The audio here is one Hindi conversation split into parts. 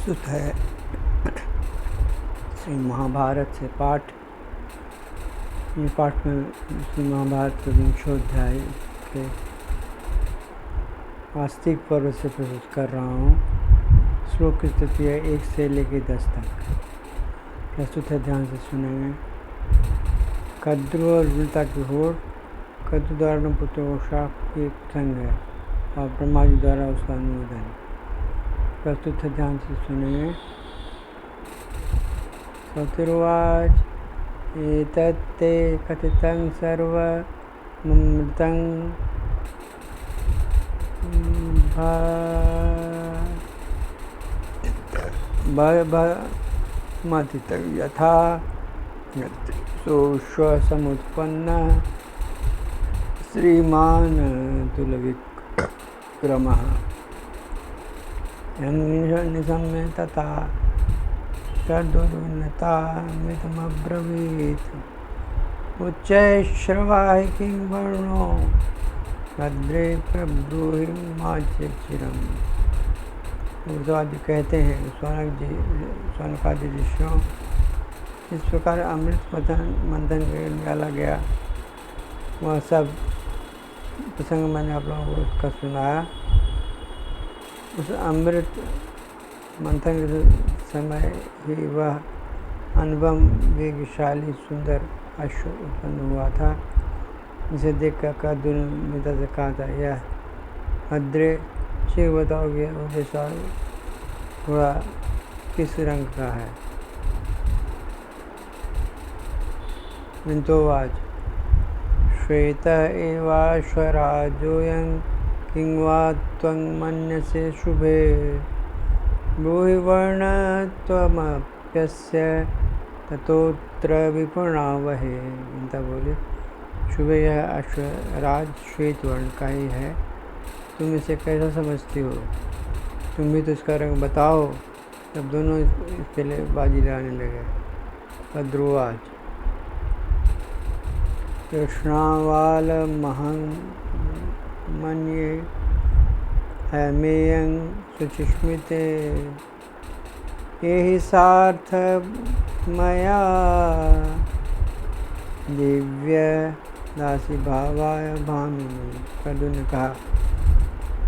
प्रस्तुत है श्री महाभारत से पाठ। ये पाठ में श्री महाभारत के विंशोध्याय के आस्तिक पर्व से प्रस्तुत कर रहा हूँ। श्लोक की स्थिति है 1 से लेकर 10 तक। प्रस्तुत है, ध्यान से सुनेंगे। कद्रु और वृता की होड़, कद्रु द्वारा पुत्र को शाप की संग है और ब्रह्मा जी द्वारा उसका अनुमोदन। प्रस्तुत है, ध्यान से सुनेंगे। सौतिर्वाच एतत्ते कथितं सर्वममृतं भवमतितं यथा सोऽश्वसमुत्पन्नः श्रीमान् तुलविक्रमः निशम्य तथा तदुन्नतामितमब्रवीत् उच्चैश्रवाहि किं वर्णो भद्रे प्रब्रूहि माच्य चिरम्। उर्दवादी कहते हैं, सौनकादि ऋषियों, इस प्रकार अमृत मंथन निकाला गया, वह सब प्रसंग मैंने आप लोगों को उसका सुनाया। उस अमृत मंथन के समय ही वह अनुपम वेगशाली सुंदर अश्व उत्पन्न हुआ था, जिसे देखकर कद्रुमिता से कहा था, यह भद्रे शीघ्र बताओगे मुझे घोड़ा किस रंग का है। मिंतोवाच श्वेत एवाश्वराजोऽयं किं वा त्वं मन्यसे शुभे ब्रूहि वर्णत्वमप्यस्य ततोऽत्र विपुणावहे। गीता बोले, शुभे यह अश्वराज श्वेत वर्ण का ही है, तुम इसे कैसा समझती हो? तुम भी तो इसका रंग बताओ। तब दोनों इसके लिए बाजी लगाने लगे। कद्रुवाच कृष्णावालमहं मन्ये हैमेयं शुचिस्मिते ये हि सार्थमया दिव्य दासी भावाय भामिनी। कद्रु ने कहा,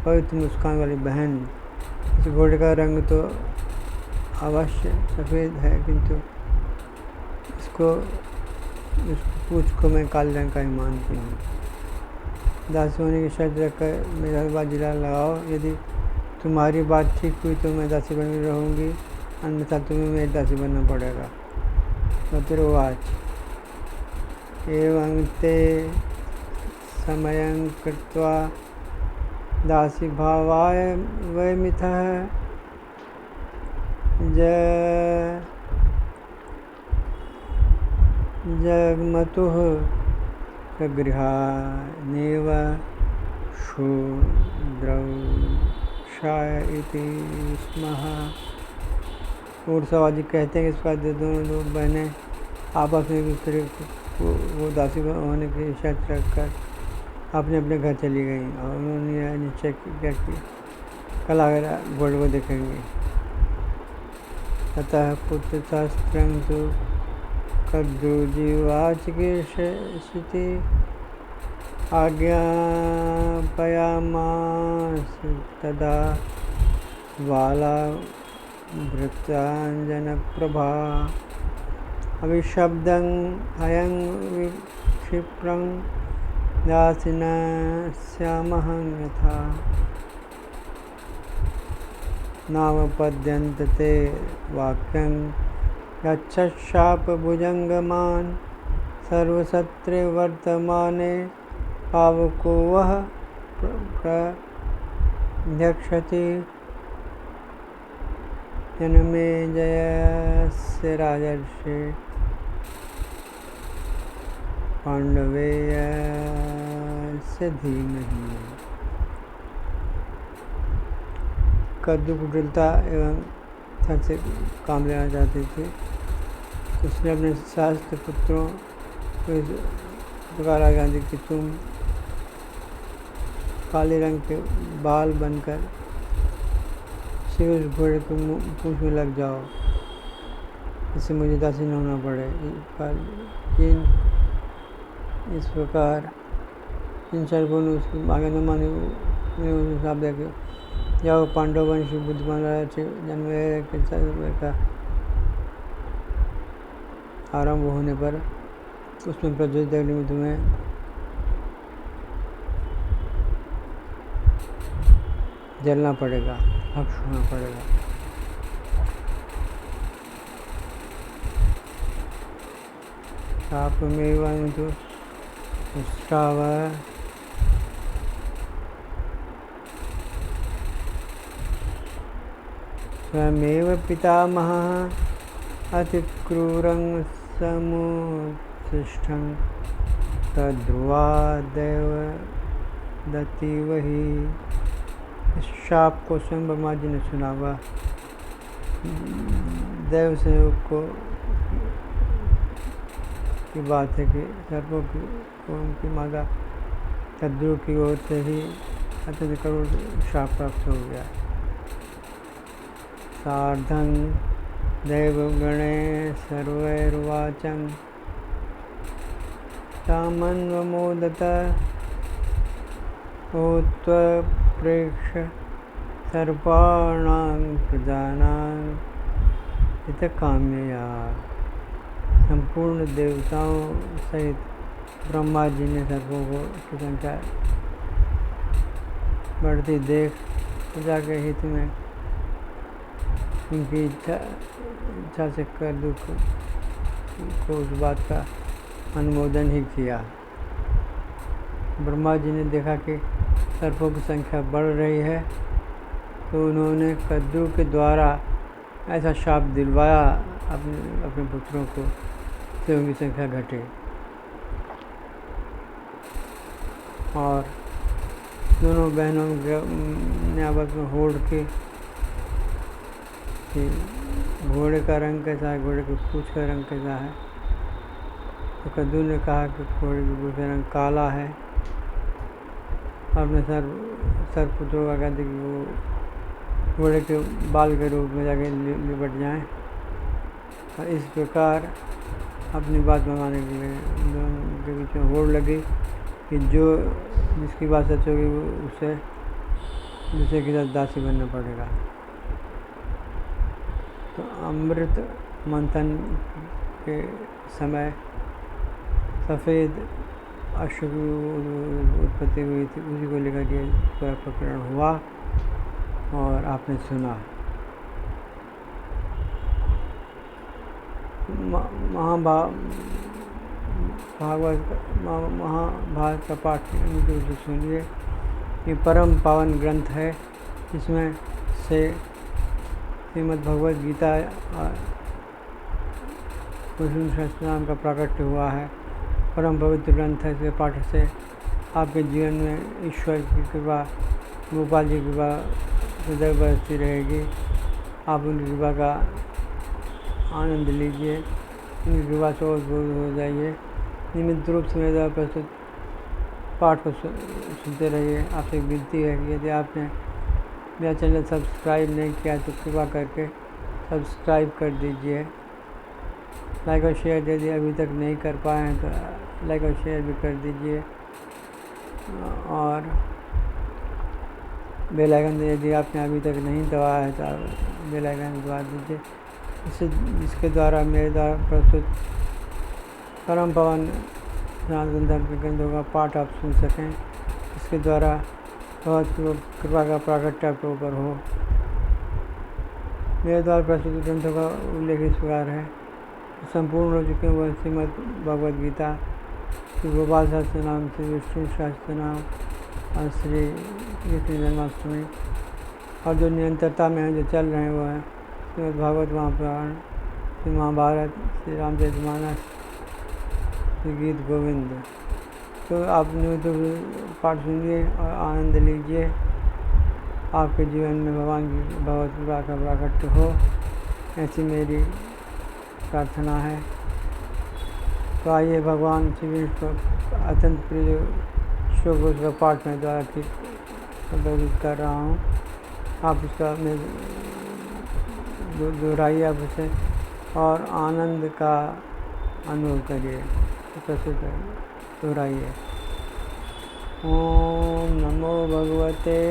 पवित्र मुस्कान वाली बहन, इस घोड़े का रंग तो अवश्य सफ़ेद है, किंतु इसको पूछ को मैं काले रंग का ही मानती हूँ। दासी होने की शर्त रखकर मेरा बाजी लगाओ। यदि तुम्हारी बात ठीक हुई तो मैं दासी बन रहूँगी, अन्यथा तुम्हें मेरी दासी बनना पड़ेगा। सौतिर्वाच एवं ते समयं कृत्वा दासी भावाय वयमिथः जगमतुः सगृहानेव शूद्रौषाय इति स्मः। उर्सवादी कहते हैं कि इस बात दोनों लोग बहनें आपस में एक दूसरे को वो दासी होने की शर्त रखकर अपने अपने घर चली गईं और उन्होंने यह निश्चय किया कि कल आकर घोड़े को देखेंगे। अतः पुत्र शास्त्रं तो कद्रुजीवाचिकीर्षति आज्ञापयामास तदा वाला भृत्याञ्जनप्रभा अविशब्दं अयं विक्षिप्रं दासिनस्यामहं यथा नामपद्यन्त ते वाक्यं गच्छशापभुजङ्गमान् सर्वसत्रे वर्तमाने पावको वः प्रध्यक्षति जन्मे जयस्य राजर्षे पांडवेयस्य धीमहि। कद्रु कुटिलता एवं धन से काम लेना चाहते थे, उसने अपने शास्त्र पुत्रों को प्रकार आज्ञा दी कि तुम काले रंग के बाल बनकर उसी उस घोड़े को पूंछ में लग जाओ, इससे मुझे दासी न होना पड़े। इस प्रकार इन सर्पों ने उसकी आगे न मानी, उन्हें साफ दे के जाओ पांडव वंश बुद्धिमान जन्म का आरंभ होने पर उसमें प्रज्वलित अग्नि में तुम्हें जलना पड़ेगा, भक्ष होना पड़ेगा। शापमेव तो श्राव स्वयमेव पितामहः अतिक्रूरं समुत्सिष्टं तद्ध्रुवादेव दत्ति वही। इस शाप को स्वयं ब्रह्मा जी ने सुना। वह देव संयोग को की बात है कि सर्पों की उनकी माता कद्रू की ओर से ही अत्यंत करुण शाप प्राप्त हो गया। सार्धं देवगणे सर्वैर्वाचं तामन्वमोदत उत्प्रेक्ष्य सर्पाणां प्रजानां हितकाम्यया। संपूर्ण देवताओं सहित ब्रह्मा जी ने सर्पों की संख्या बढ़ती देख प्रजा के हित में उनकी इच्छा से कर दुख को उस बात का अनुमोदन ही किया। ब्रह्मा जी ने देखा कि सर्पों की संख्या बढ़ रही है, तो उन्होंने कद्रू के द्वारा ऐसा शाप दिलवाया अपने पुत्रों को कि उनकी संख्या घटे। और दोनों बहनों ने आपस में होड़ के कि घोड़े का रंग कैसा है, घोड़े की पूँछ का रंग कैसा है। तो कद्रू ने कहा कि घोड़े की पूँछ का रंग काला है। अपने पुत्रों का कहते कि वो घोड़े के बाल के रूप में जाके लिपट जाएं। और इस प्रकार अपनी बात मनवाने के लिए दोनों के बीच में होड़ लगी कि जिसकी बात सच होगी वो उसे दूसरे के साथ दासी बनना पड़ेगा। तो अमृत मंथन के समय सफ़ेद अश्व की उत्पत्ति हुई थी, उसी को लेकर ये पूरा प्रकरण हुआ और आपने सुना। महाभारत का पाठ मुझे सुनिए। ये परम पावन ग्रंथ है। इसमें से श्रीमद् भगवद गीता विष्णु सहस्त्रनाम का प्राकट्य हुआ है। परम पवित्र ग्रंथ है। इसके पाठ से आपके जीवन में ईश्वर की कृपा, गोपाल जी की कृपा सदैव बरसती रहेगी। आप उनकी कृपा का आनंद लीजिए, उनकी कृपा से ओतप्रोत हो जाइए। नियमित रूप से मेरे द्वारा प्रस्तुत पाठ को सुनते रहिए। आपसे विनती है कि यदि आपने मेरा चैनल सब्सक्राइब नहीं किया तो कृपा करके सब्सक्राइब कर दीजिए। लाइक और शेयर यदि अभी तक नहीं कर पाए हैं तो लाइक और शेयर भी कर दीजिए। और बेल आइकन यदि आपने अभी तक नहीं दबाया है तो बेल आइकन दबा दीजिए, जिसके द्वारा मेरे द्वारा प्रस्तुत परम पावन सनातन धर्म के ग्रंथों का पाठ आप सुन सकें। इसके द्वारा बहुत कृपा का प्राकट्य आपके ऊपर हो। मेरे द्वारा प्रस्तुत ग्रंथों का उल्लेख इस प्रकार है। संपूर्ण हो चुके हैं वह श्रीमद् भगवद गीता, श्री गोपाल शास्त्र नाम, श्री विष्णु शास्त्र नाम और श्री कृष्ण जन्माष्टमी। और जो निरंतरता में हैं, जो चल रहे हैं, वो हैं श्रीमद् भागवत महापुराण, श्री महाभारत, श्री रामचरितमानस, श्री गीत गोविंद। तो आप नियमित पाठ सुनिए और आनंद लीजिए। आपके जीवन में भगवान की भगवत कृपा का प्राकट्य हो, ऐसी मेरी प्रार्थना है। तो आइए भगवान श्री विष्णु को अत्यंत प्रिय श्लोक उसका पाठ में द्वारा ठीक संबोधित कर रहा हूँ। आप उसका दोहराइए आप उसे और आनंद का अनुभव करिए, प्रस्तुत दोहराइए। ओम नमो भगवते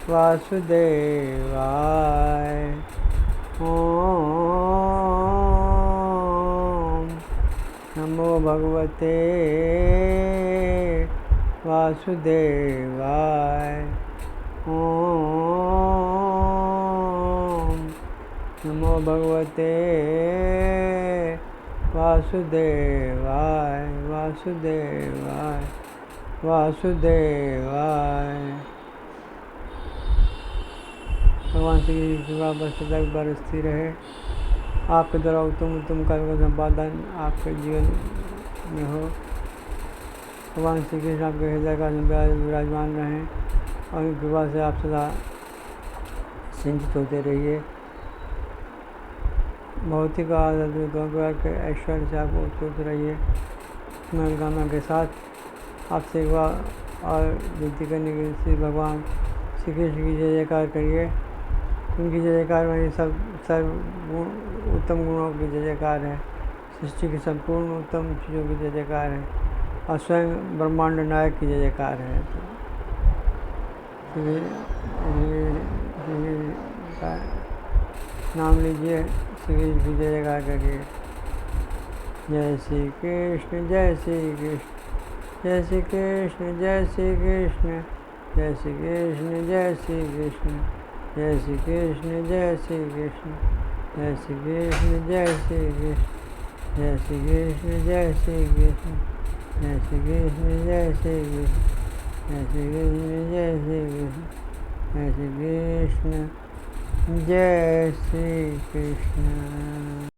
वासुदेवाय। ओम नमो भगवते वासुदेवाय। ओम नमो भगवते वासुदेवाय वासुदेवाय वासुदेवाय। भगवान श्री कृष्ण की कृपा बस तक बरसती रहे। आपके द्वारा उत्तम उत्तम कर्म का संपादन आपके जीवन में हो। भगवान श्री कृष्ण आपके हृदय का विराजमान रहें और उनकी कृपा से आप सदा सिंचित होते रहिए। भौतिक के ऐश्वर्य से आप उत्सुक रहिए। मनोकामना के साथ आपसे एक बार और विनती करने के श्री भगवान श्री कृष्ण की जय जयकार करिए। उनकी जय जयकार में सब उत्तम गुणों की जय जयकार है। सृष्टि की संपूर्ण उत्तम चीज़ों की जय जयकार है और स्वयं ब्रह्मांड नायक की जय जयकार है। नाम लीजिए, श्री कृष्ण की जय जयकार करिए। जय श्री कृष्ण जय श्री कृष्ण जय श्री कृष्ण जय श्री कृष्ण जय श्री कृष्ण जय श्री कृष्ण जय श्री कृष्ण जय श्री कृष्ण जय श्री कृष्ण जय श्री कृष्ण जय श्री कृष्ण जय श्री कृष्ण जय श्री कृष्ण जय श्री कृष्ण जय श्री कृष्ण जय श्री कृष्ण जय श्री कृष्ण जय श्री कृष्ण।